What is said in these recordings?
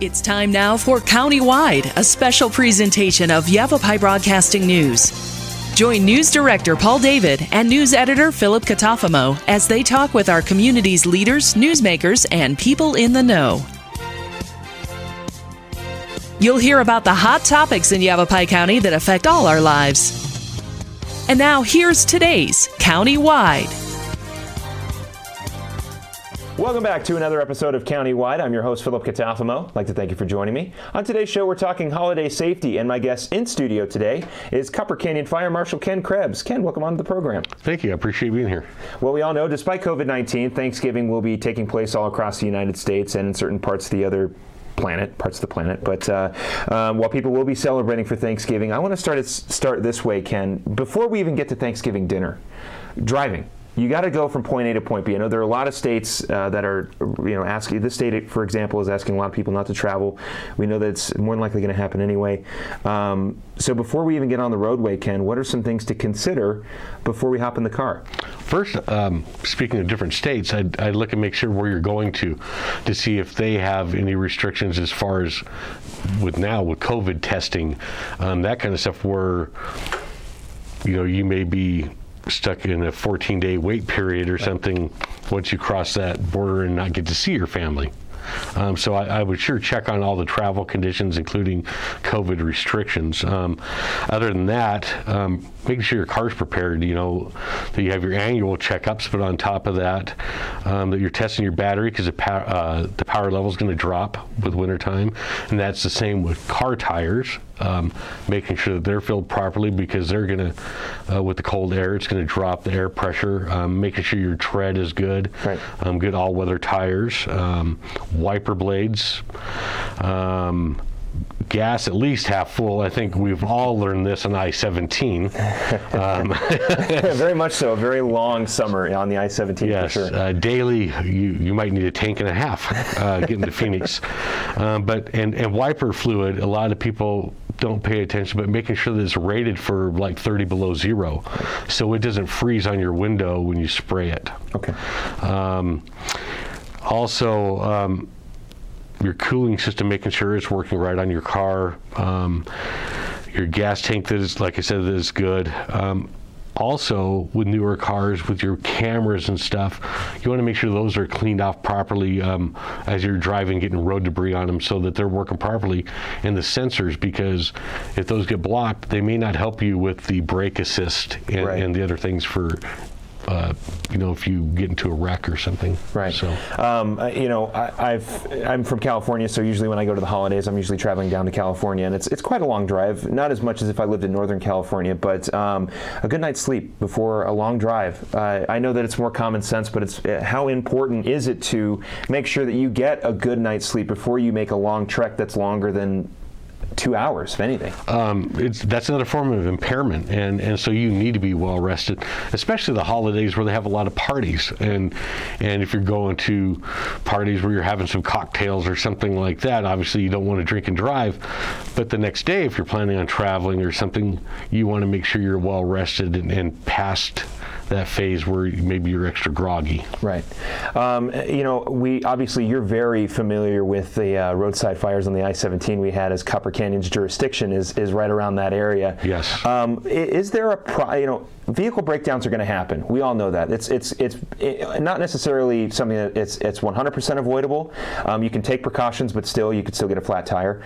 It's time now for Countywide, a special presentation of Yavapai Broadcasting News. Join News Director Paul David and News Editor Philip Catalfamo as they talk with our community's leaders, newsmakers, and people in the know. You'll hear about the hot topics in Yavapai County that affect all our lives. And now here's today's Countywide. Welcome back to another episode of Countywide. I'm your host, Philip Catalfamo. I'd like to thank you for joining me. On today's show, we're talking holiday safety, and my guest in studio today is Copper Canyon Fire Marshal Ken Krebs. Ken, welcome on to the program. Thank you. I appreciate being here. Well, we all know, despite COVID-19, Thanksgiving will be taking place all across the United States and in certain parts of the planet. But while people will be celebrating for Thanksgiving, I want to start this way, Ken. Before we even get to Thanksgiving dinner, driving. You got to go from point A to point B. I know there are a lot of states that are, asking. This state, for example, is asking a lot of people not to travel. We know that it's more than likely going to happen anyway. So before we even get on the roadway, Ken, what are some things to consider before we hop in the car? First, speaking of different states, I'd look and make sure where you're going to see if they have any restrictions as far as with COVID testing, that kind of stuff, where you may be stuck in a 14-day wait period or something once you cross that border and not get to see your family. So I would sure check on all the travel conditions, including COVID restrictions. Other than that, making sure your car's prepared, that you have your annual checkups, but on top of that, that you're testing your battery, because the power level is going to drop with wintertime. And that's the same with car tires, making sure that they're filled properly, because they're going to, with the cold air, it's going to drop the air pressure, making sure your tread is good, right. Good all-weather tires, wiper blades, gas at least half full. I think we've all learned this on I-17. Very much so. A very long summer on the I-17. Yes, for sure. Daily you might need a tank and a half getting to Phoenix. But wiper fluid, a lot of people don't pay attention, but making sure that it's rated for like 30 below zero, so it doesn't freeze on your window when you spray it. Okay. Also, your cooling system, making sure it's working right on your car. Your gas tank, that is, like I said, that is good. Also, with newer cars, with your cameras and stuff, you want to make sure those are cleaned off properly as you're driving, getting road debris on them, so that they're working properly. And the sensors, because if those get blocked, they may not help you with the brake assist and the other things for if you get into a wreck or something. Right. So, I'm from California, so usually when I go to the holidays, I'm usually traveling down to California, and it's quite a long drive. Not as much as if I lived in Northern California, but a good night's sleep before a long drive. I know that it's more common sense, but it's how important is it to make sure that you get a good night's sleep before you make a long trek that's longer than 2 hours, if anything? That's another form of impairment, and so you need to be well rested, especially the holidays where they have a lot of parties. And if you're going to parties where you're having some cocktails or something like that, obviously you don't want to drink and drive. But the next day, if you're planning on traveling or something, you want to make sure you're well rested and past that phase where maybe you're extra groggy. Right. You're very familiar with the roadside fires on the I-17 we had, as Copper Canyon's jurisdiction is right around that area. Yes. Is there vehicle breakdowns are going to happen. We all know that. It's not necessarily something that it's 100% avoidable. You can take precautions, but you could still get a flat tire.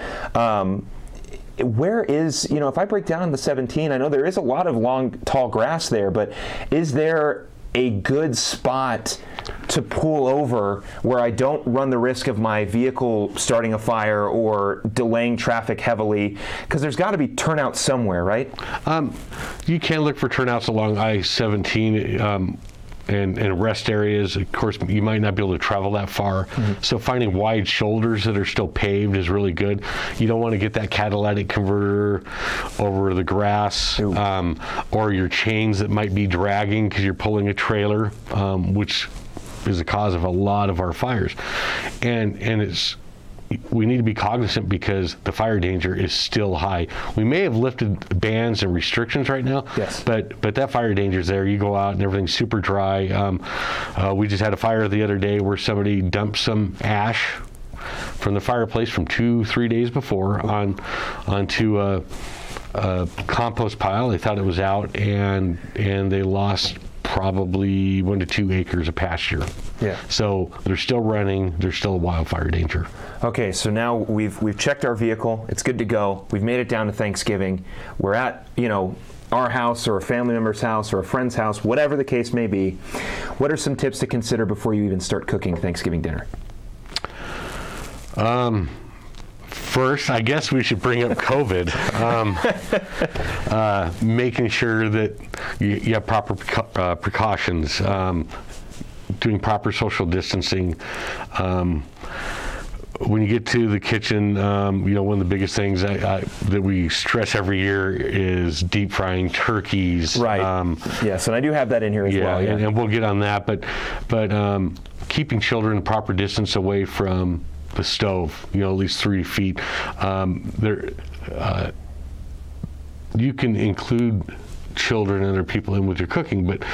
Where is, if I break down on the 17, I know there is a lot of long, tall grass there, but is there a good spot to pull over where I don't run the risk of my vehicle starting a fire or delaying traffic heavily? Because there's got to be turnout somewhere, right? You can look for turnouts along I-17. And rest areas. Of course, you might not be able to travel that far. Mm-hmm. So finding wide shoulders that are still paved is really good. You don't want to get that catalytic converter over the grass, or your chains that might be dragging because you're pulling a trailer, which is the cause of a lot of our fires. And we need to be cognizant, because the fire danger is still high. We may have lifted bans and restrictions right now, yes, but that fire danger is there. You go out and everything's super dry. We just had a fire the other day where somebody dumped some ash from the fireplace from 2-3 days before onto a compost pile. They thought it was out, and they lost probably 1 to 2 acres of pasture. Yeah. So they're still running. There's still a wildfire danger. Okay, so now we've checked our vehicle. It's good to go. We've made it down to Thanksgiving. We're at, our house or a family member's house or a friend's house, whatever the case may be. What are some tips to consider before you even start cooking Thanksgiving dinner? First, I guess we should bring up COVID. Making sure that you have proper precautions, doing proper social distancing. When you get to the kitchen, one of the biggest things that we stress every year is deep frying turkeys. Right. Yes, and I do have that in here as well. Yeah, and we'll get on that. But keeping children a proper distance away from the stove, at least 3 feet. You can include children and other people in with your cooking, but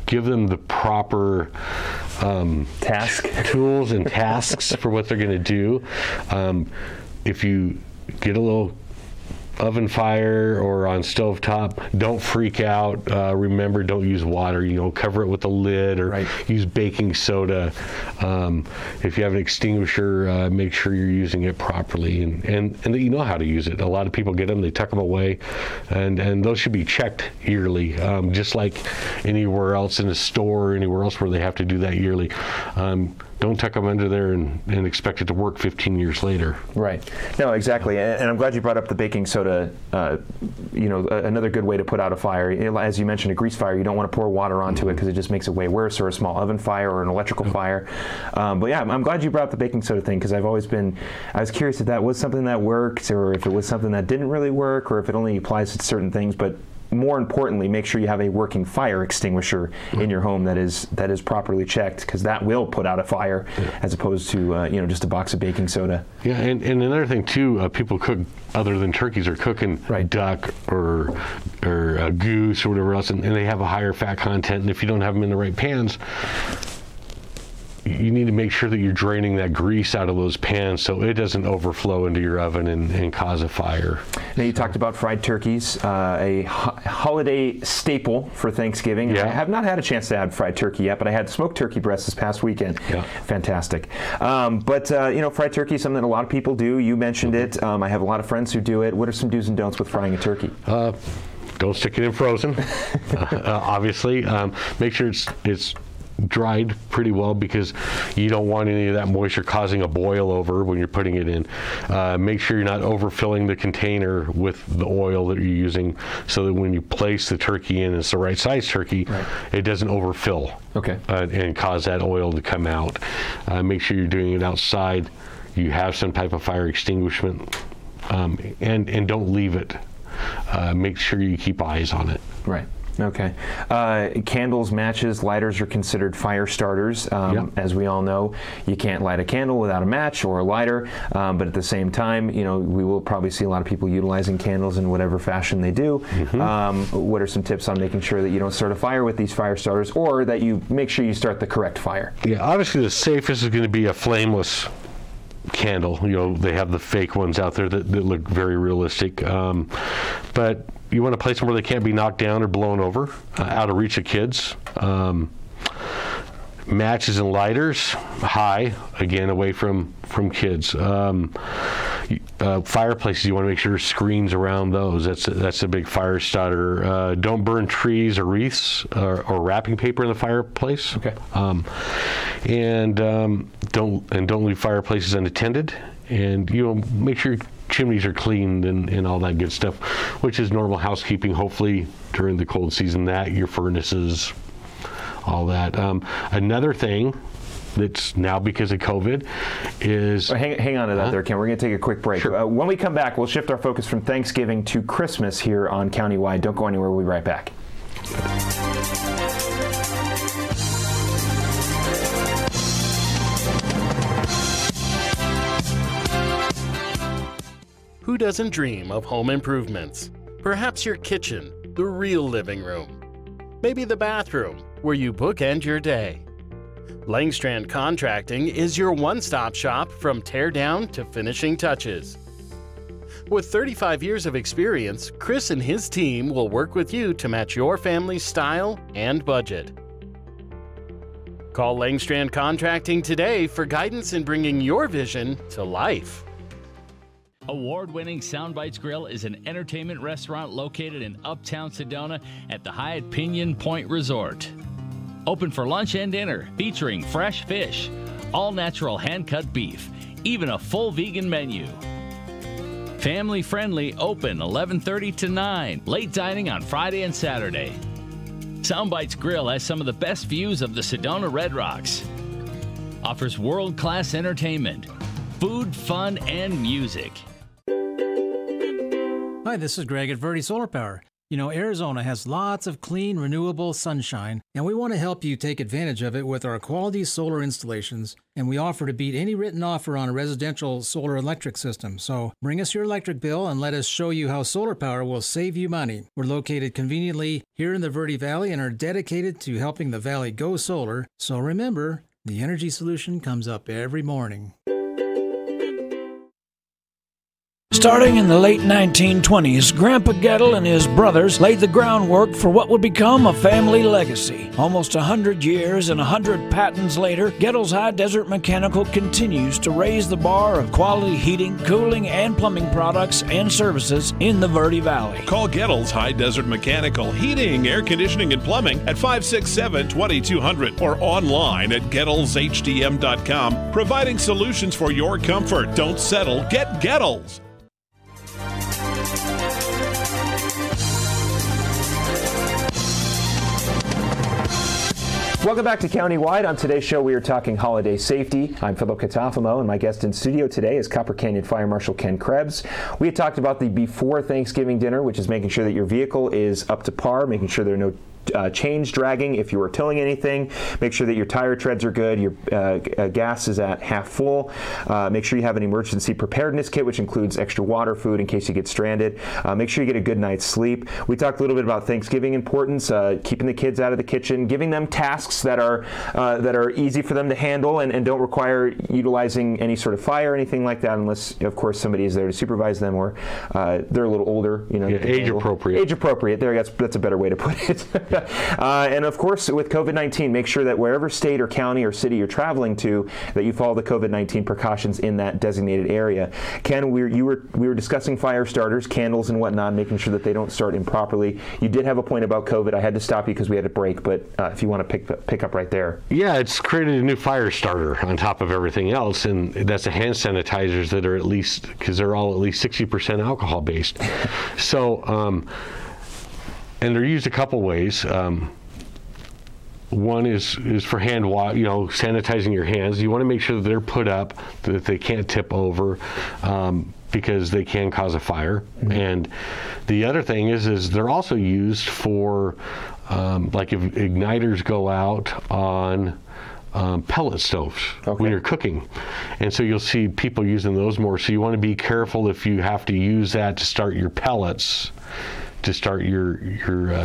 give them the proper tools and tasks for what they're going to do. If you get a little oven fire or on stovetop, don't freak out. Remember, don't use water. Cover it with a lid or use baking soda. If you have an extinguisher, make sure you're using it properly and that you know how to use it. A lot of people get them, they tuck them away, and those should be checked yearly, just like anywhere else in a store or anywhere else where they have to do that yearly. Don't tuck them under there and expect it to work 15 years later. Right. No, exactly. And I'm glad you brought up the baking soda. Another good way to put out a fire. As you mentioned, a grease fire, you don't want to pour water onto it because it just makes it way worse, or a small oven fire or an electrical fire. But yeah, I'm glad you brought up the baking soda thing, because I was curious if that was something that worked, or if it was something that didn't really work, or if it only applies to certain things. But more importantly, make sure you have a working fire extinguisher in your home that is properly checked, because that will put out a fire, as opposed to just a box of baking soda. Yeah, and another thing too, people cook other than turkeys are cooking duck or goose or whatever else, and they have a higher fat content. And if you don't have them in the right pans, you need to make sure that you're draining that grease out of those pans so it doesn't overflow into your oven and cause a fire. Now, you talked about fried turkeys, a holiday staple for Thanksgiving. Yeah. I have not had a chance to have fried turkey yet, but I had smoked turkey breasts this past weekend. Yeah. Fantastic. Fried turkey is something that a lot of people do. You mentioned it. I have a lot of friends who do it. What are some do's and don'ts with frying a turkey? Don't stick it in frozen, obviously. Make sure it's dried pretty well, because you don't want any of that moisture causing a boil over when you're putting it in. Make sure you're not overfilling the container with the oil that you're using, so that when you place the turkey in, it's the right size turkey, it doesn't overfill and cause that oil to come out. Make sure you're doing it outside. You have some type of fire extinguishment, and don't leave it. Make sure you keep eyes on it. Right. Okay. Candles, matches, lighters are considered fire starters. As we all know, you can't light a candle without a match or a lighter, but at the same time, we will probably see a lot of people utilizing candles in whatever fashion they do. What are some tips on making sure that you don't start a fire with these fire starters, or that you make sure you start the correct fire? Yeah, obviously the safest is going to be a flameless candle. They have the fake ones out there that look very realistic, but you want to place them where they can't be knocked down or blown over, out of reach of kids. Matches and lighters, high, again, away from kids. Fireplaces, you want to make sure screens around those. That's a big fire starter. Don't burn trees or wreaths or wrapping paper in the fireplace. Okay. Don't leave fireplaces unattended. And make sure your chimneys are cleaned and all that good stuff, which is normal housekeeping. Hopefully during the cold season, your furnaces, all that. Another thing that's now because of COVID is... Hang on to that there, Ken. We're going to take a quick break. Sure. When we come back, we'll shift our focus from Thanksgiving to Christmas here on Countywide. Don't go anywhere. We'll be right back. Who doesn't dream of home improvements? Perhaps your kitchen, the real living room. Maybe the bathroom, where you bookend your day. Langstrand Contracting is your one-stop shop from tear down to finishing touches. With 35 years of experience, Chris and his team will work with you to match your family's style and budget. Call Langstrand Contracting today for guidance in bringing your vision to life. Award-winning Soundbites Grill is an entertainment restaurant located in Uptown Sedona at the Hyatt Pinion Point Resort. Open for lunch and dinner, featuring fresh fish, all-natural hand-cut beef, even a full vegan menu. Family-friendly, open 11:30 to 9, late dining on Friday and Saturday. Soundbites Grill has some of the best views of the Sedona Red Rocks. Offers world-class entertainment, food, fun, and music. Hi, this is Greg at Verdi Solar Power. You know, Arizona has lots of clean, renewable sunshine, and we want to help you take advantage of it with our quality solar installations, and we offer to beat any written offer on a residential solar electric system. So bring us your electric bill and let us show you how solar power will save you money. We're located conveniently here in the Verdi Valley and are dedicated to helping the valley go solar. So remember, the energy solution comes up every morning. Starting in the late 1920s, Grandpa Gettle and his brothers laid the groundwork for what would become a family legacy. Almost 100 years and 100 patents later, Gettle's High Desert Mechanical continues to raise the bar of quality heating, cooling, and plumbing products and services in the Verdi Valley. Call Gettle's High Desert Mechanical Heating, Air Conditioning, and Plumbing at 567-2200 or online at GettlesHDM.com, providing solutions for your comfort. Don't settle, get Gettles. Welcome back to Countywide. On today's show, we are talking holiday safety. I'm Philip Catalfamo, and my guest in studio today is Copper Canyon Fire Marshal Ken Krebs. We had talked about the before Thanksgiving dinner, which is making sure that your vehicle is up to par, making sure there are no chains dragging if you are towing anything. Make sure that your tire treads are good, your gas is at half full. Make sure you have an emergency preparedness kit, which includes extra water, food in case you get stranded. Make sure you get a good night's sleep. We talked a little bit about Thanksgiving importance, keeping the kids out of the kitchen, giving them tasks that are easy for them to handle and don't require utilizing any sort of fire or anything like that, unless, of course, somebody is there to supervise them or they're a little older. You know, age appropriate. Age appropriate. There, that's a better way to put it. And of course, with COVID-19, make sure that wherever state or county or city you're traveling to, that you follow the COVID-19 precautions in that designated area. Ken, we were discussing fire starters, candles and whatnot, making sure that they don't start improperly. You did have a point about COVID. I had to stop you because we had a break, but if you want to pick up right there. Yeah, it's created a new fire starter on top of everything else, and that's the hand sanitizers that are at least, because they're all at least 60% alcohol based. So, and they're used a couple ways. One is for hand wash, sanitizing your hands. You want to make sure that they're put up, that they can't tip over, because they can cause a fire. Mm-hmm. And the other thing is they're also used for, like if igniters go out on pellet stoves when you're cooking. And so you'll see people using those more. So you want to be careful if you have to use that to start your pellets, to start your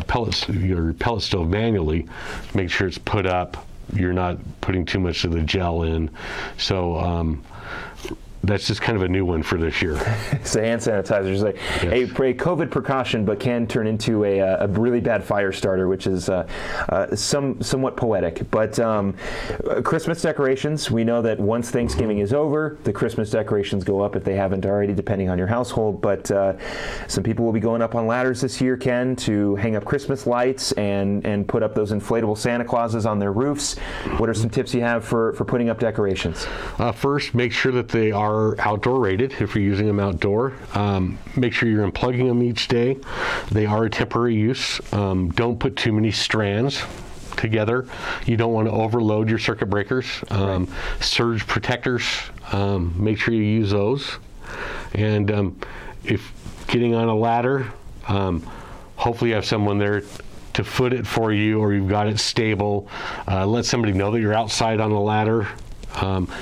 pellet stove manually. Make sure it's put up. You're not putting too much of the gel in. So that's just kind of a new one for this year. So hand sanitizer is like a COVID precaution, but can turn into a really bad fire starter, which is somewhat poetic. But Christmas decorations, we know that once Thanksgiving is over, the Christmas decorations go up if they haven't already, depending on your household. But some people will be going up on ladders this year, Ken, to hang up Christmas lights and put up those inflatable Santa Clauses on their roofs. What are some tips you have for putting up decorations? First, make sure that they are outdoor rated if you're using them outdoor. Make sure you're unplugging them each day. They are a temporary use. Don't put too many strands together. You don't want to overload your circuit breakers. Surge protectors, make sure you use those. And if getting on a ladder, hopefully you have someone there to foot it for you, or you've got it stable. Let somebody know that you're outside on the ladder.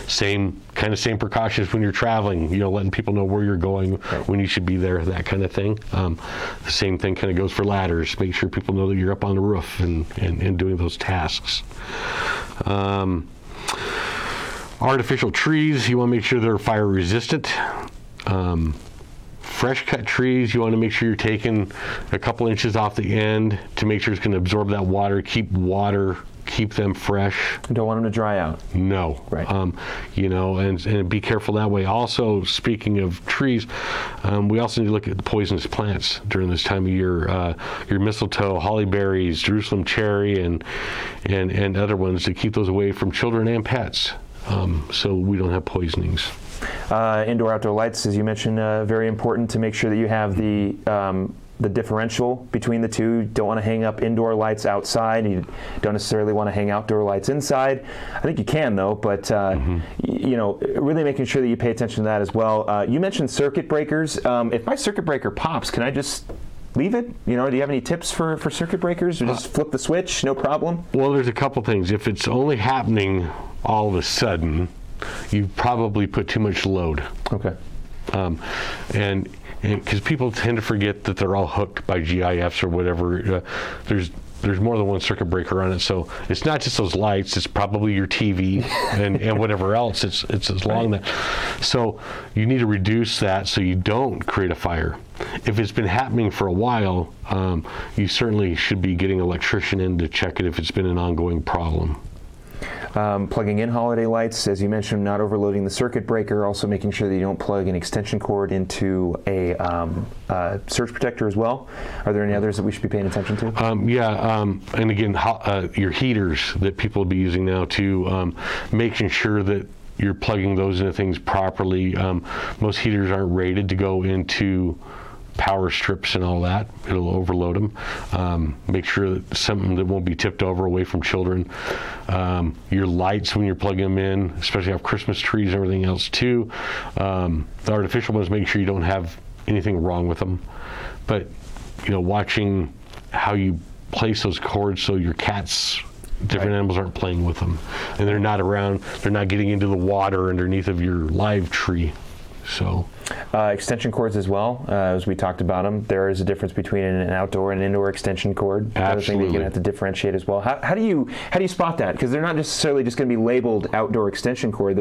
Same precautions when you're traveling, letting people know where you're going, when you should be there, that kind of thing. The same thing kind of goes for ladders. Make sure people know that you're up on the roof and doing those tasks. Artificial trees, you want to make sure they're fire resistant. Fresh cut trees, you want to make sure you're taking a couple inches off the end to make sure it's going to absorb that water, keep them fresh. You don't want them to dry out. No. Right. And be careful that way. Also, speaking of trees, we also need to look at the poisonous plants during this time of year. Your mistletoe, holly berries, Jerusalem cherry, and other ones to keep those away from children and pets, so we don't have poisonings. Indoor outdoor lights, as you mentioned, very important to make sure that you have the differential between the two. Don't want to hang up indoor lights outside. You don't necessarily want to hang outdoor lights inside. I think you can though, but really making sure that you pay attention to that as well. You mentioned circuit breakers. If my circuit breaker pops, can I just leave it? Do you have any tips for circuit breakers? Or just flip the switch, no problem? Well, there's a couple things. If it's only happening all of a sudden, you probably put too much load. Okay. And because people tend to forget that they're all hooked by GIFs or whatever. There's more than one circuit breaker on it, so it's not just those lights. It's probably your TV and whatever else. It's along that. So you need to reduce that so you don't create a fire. If it's been happening for a while, you certainly should be getting an electrician in to check it if it's been an ongoing problem. Plugging in holiday lights, as you mentioned, not overloading the circuit breaker, also making sure that you don't plug an extension cord into a surge protector as well. Are there any others that we should be paying attention to? And again, your heaters that people will be using now too, making sure that you're plugging those into things properly. Most heaters aren't rated to go into power strips and all that. It'll overload them. Make sure that something that won't be tipped over away from children. Your lights when you're plugging them in, especially have Christmas trees and everything else too. The artificial ones, make sure you don't have anything wrong with them. But watching how you place those cords so your cats, different animals aren't playing with them, and they're not around. They're not getting into the water underneath of your live tree. So. Extension cords as well, as we talked about them. There is a difference between an outdoor and indoor extension cord. Another thing that you're going to have to differentiate as well. How do you spot that? Because they're not necessarily just going to be labeled outdoor extension cord.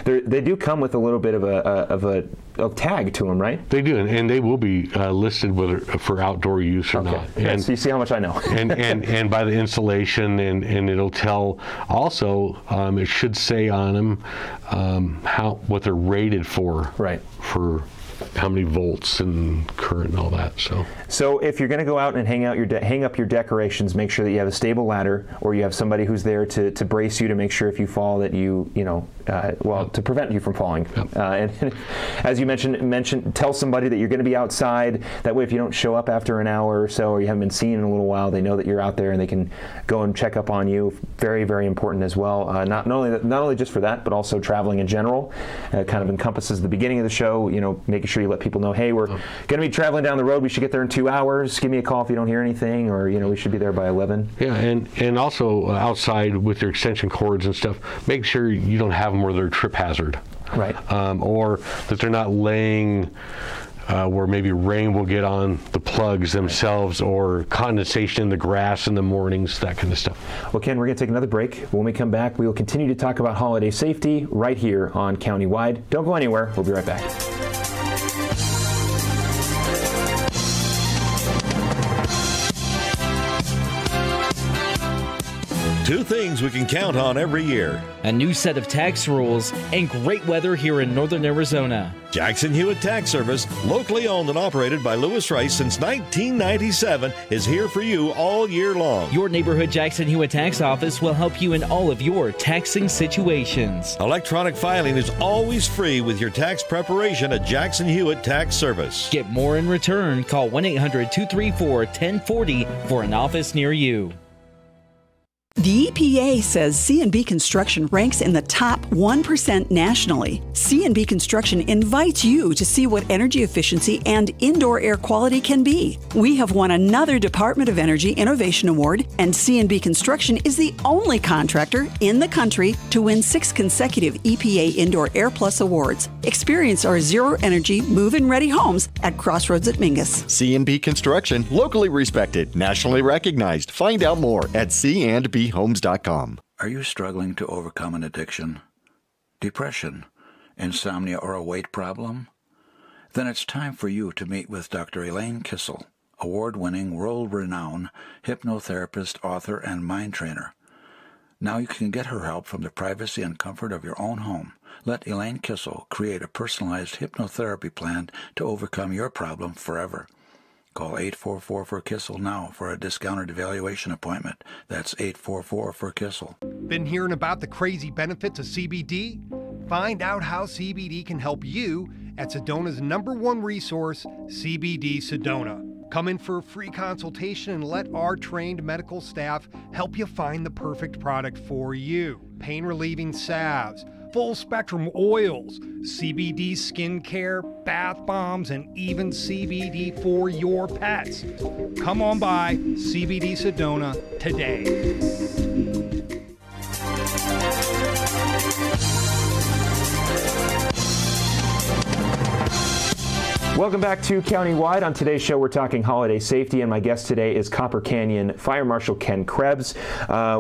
They do come with a little bit of a tag to them, right? They do, and they will be listed whether for outdoor use or not. And so you see how much I know. and by the installation, and it'll tell also. It should say on them what they're rated for. Right. For how many volts and current and all that. So if you're going to go out and hang up your decorations, make sure that you have a stable ladder, or you have somebody who's there to brace you to make sure if you fall that to prevent you from falling. Yep. And as you mentioned, tell somebody that you're going to be outside. That way, if you don't show up after an hour or so, or you haven't been seen in a little while, they know that you're out there and they can go and check up on you. Very, very important as well. Not only just for that, but also traveling in general. Kind of encompasses the beginning of the show. Making sure you let people know, hey, we're going to be traveling down the road. We should get there in 2 hours. Give me a call if you don't hear anything, or we should be there by 11. Yeah, and also outside with your extension cords and stuff, make sure you don't have them where they're a trip hazard. Right. Or that they're not laying where maybe rain will get on the plugs themselves, or condensation in the grass in the mornings, that kind of stuff. Well, Ken, we're going to take another break. When we come back, we will continue to talk about holiday safety right here on Countywide. Don't go anywhere. We'll be right back. Two things we can count on every year: a new set of tax rules and great weather here in northern Arizona. Jackson Hewitt Tax Service, locally owned and operated by Lewis Rice since 1997, is here for you all year long. Your neighborhood Jackson Hewitt Tax Office will help you in all of your taxing situations. Electronic filing is always free with your tax preparation at Jackson Hewitt Tax Service. Get more in return. Call 1-800-234-1040 for an office near you. The EPA says C&B Construction ranks in the top 1% nationally. C&B Construction invites you to see what energy efficiency and indoor air quality can be. We have won another Department of Energy Innovation Award, and C&B Construction is the only contractor in the country to win 6 consecutive EPA Indoor Air Plus awards. Experience our zero-energy, move-in ready homes at Crossroads at Mingus. C&B Construction, locally respected, nationally recognized. Find out more at C&B Homes.com. Are you struggling to overcome an addiction? depression, insomnia, or a weight problem? Then it's time for you to meet with Dr. Elaine Kissel, award-winning, world-renowned hypnotherapist, author, and mind trainer. Now you can get her help from the privacy and comfort of your own home. Let Elaine Kissel create a personalized hypnotherapy plan to overcome your problem forever. Call 844-4KISSEL now for a discounted evaluation appointment. That's 844-4KISSEL. Been hearing about the crazy benefits of CBD? Find out how CBD can help you at Sedona's #1 resource, CBD Sedona. Come in for a free consultation and let our trained medical staff help you find the perfect product for you. Pain-relieving salves, full-spectrum oils, CBD skincare, bath bombs, and even CBD for your pets. Come on by CBD Sedona today. Welcome back to Countywide. On today's show, we're talking holiday safety, and my guest today is Copper Canyon Fire Marshal Ken Krebs.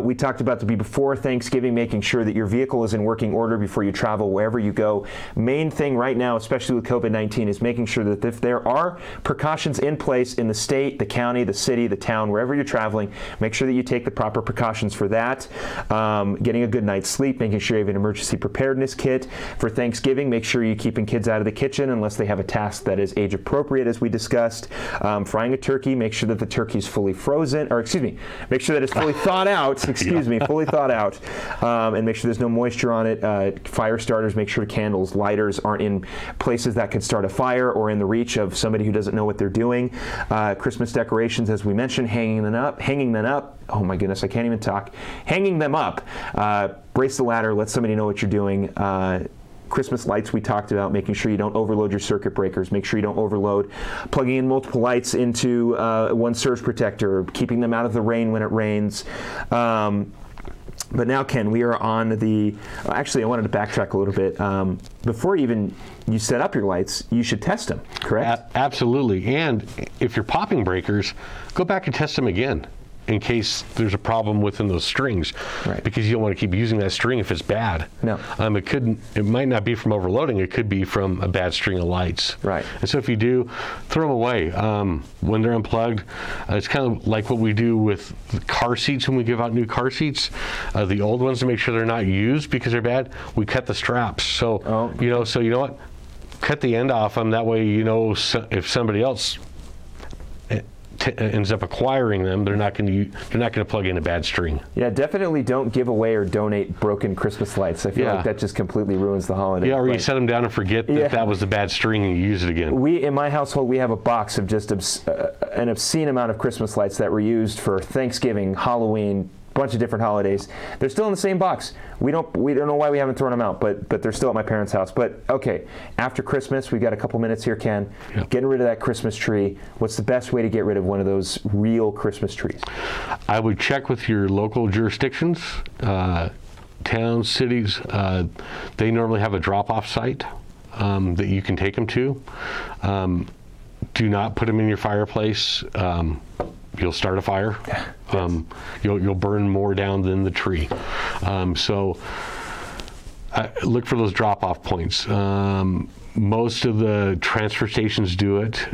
We talked about before Thanksgiving, making sure that your vehicle is in working order before you travel wherever you go. Main thing right now, especially with COVID-19, is making sure that if there are precautions in place in the state, the county, the city, the town, wherever you're traveling, make sure that you take the proper precautions for that. Getting a good night's sleep, making sure you have an emergency preparedness kit. For Thanksgiving, make sure you're keeping kids out of the kitchen unless they have a task that is age appropriate, as we discussed. Frying a turkey, make sure that the turkey is fully frozen, or excuse me, make sure that it's fully thawed out, fully thawed out, and make sure there's no moisture on it. Fire starters, make sure candles, lighters aren't in places that could start a fire or in the reach of somebody who doesn't know what they're doing. Christmas decorations, as we mentioned, hanging them up. Oh my goodness, I can't even talk. Hanging them up. Brace the ladder, let somebody know what you're doing. Christmas lights we talked about, making sure you don't overload your circuit breakers, make sure you don't overload plugging in multiple lights into one surge protector, keeping them out of the rain when it rains. But now, Ken, we are on the, actually I wanted to backtrack a little bit. Before even you set up your lights, you should test them, correct? Absolutely, and if you're popping breakers, go back and test them again, in case there's a problem within those strings, right? Because you don't want to keep using that string if it's bad. No. It might not be from overloading. It could be from a bad string of lights. Right. And so if you do, throw them away when they're unplugged. It's kind of like what we do with the car seats when we give out new car seats. The old ones, to make sure they're not used because they're bad, we cut the straps. So you know what? Cut the end off them. That way, if somebody else ends up acquiring them, they're not going to plug in a bad string. Yeah, definitely don't give away or donate broken Christmas lights. I feel like that just completely ruins the holiday. Yeah, or you set them down and forget that was the bad string and you use it again. In my household, we have a box of just an obscene amount of Christmas lights that were used for Thanksgiving, Halloween, bunch of different holidays. They're still in the same box. We don't know why we haven't thrown them out, but they're still at my parents' house. But okay, after Christmas, we've got a couple minutes here, Ken. Getting rid of that Christmas tree. What's the best way to get rid of one of those real Christmas trees? I would check with your local jurisdictions, towns, cities. They normally have a drop-off site that you can take them to. Do not put them in your fireplace. You'll start a fire. You'll burn more down than the tree. So look for those drop-off points. Most of the transfer stations do it.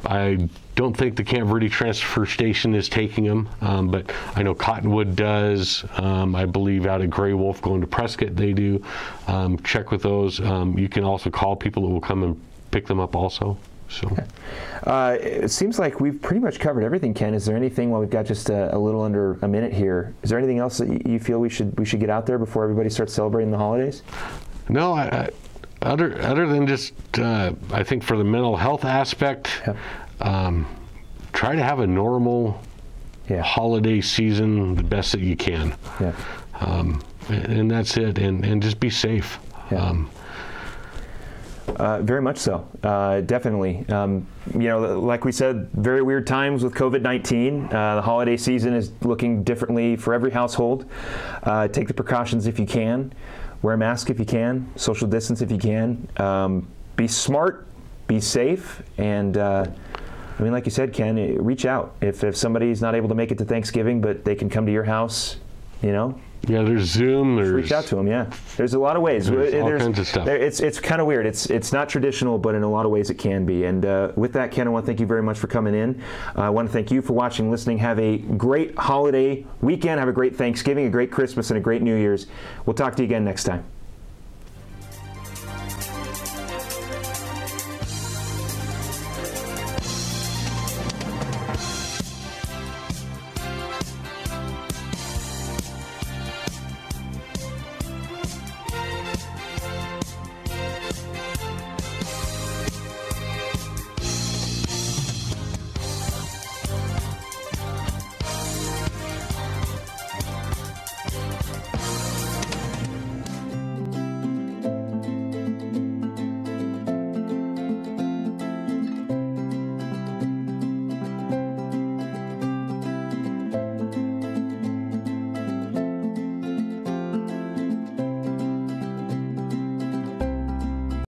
I don't think the Camp Verdi transfer station is taking them, but I know Cottonwood does. I believe out at Grey Wolf going to Prescott they do. Check with those. You can also call people that will come and pick them up also. So, it seems like we've pretty much covered everything, Ken. Is there anything, while we've got just a little under a minute here, is there anything else that you feel we should get out there before everybody starts celebrating the holidays? No, other than just, I think for the mental health aspect, try to have a normal holiday season the best that you can. And that's it, and just be safe. Very much so, definitely. Like we said, very weird times with COVID-19. The holiday season is looking differently for every household. Take the precautions if you can. Wear a mask if you can. Social distance if you can. Be smart, be safe, and like you said, Ken, reach out. If somebody's not able to make it to Thanksgiving, but they can come to your house, Yeah, there's Zoom. There's reach out to them. Yeah, there's a lot of ways. There's all kinds of stuff. It's kind of weird. It's not traditional, but in a lot of ways it can be. And with that, Ken, I want to thank you very much for coming in. I want to thank you for watching, listening. Have a great holiday weekend. Have a great Thanksgiving, a great Christmas, and a great New Year's. We'll talk to you again next time.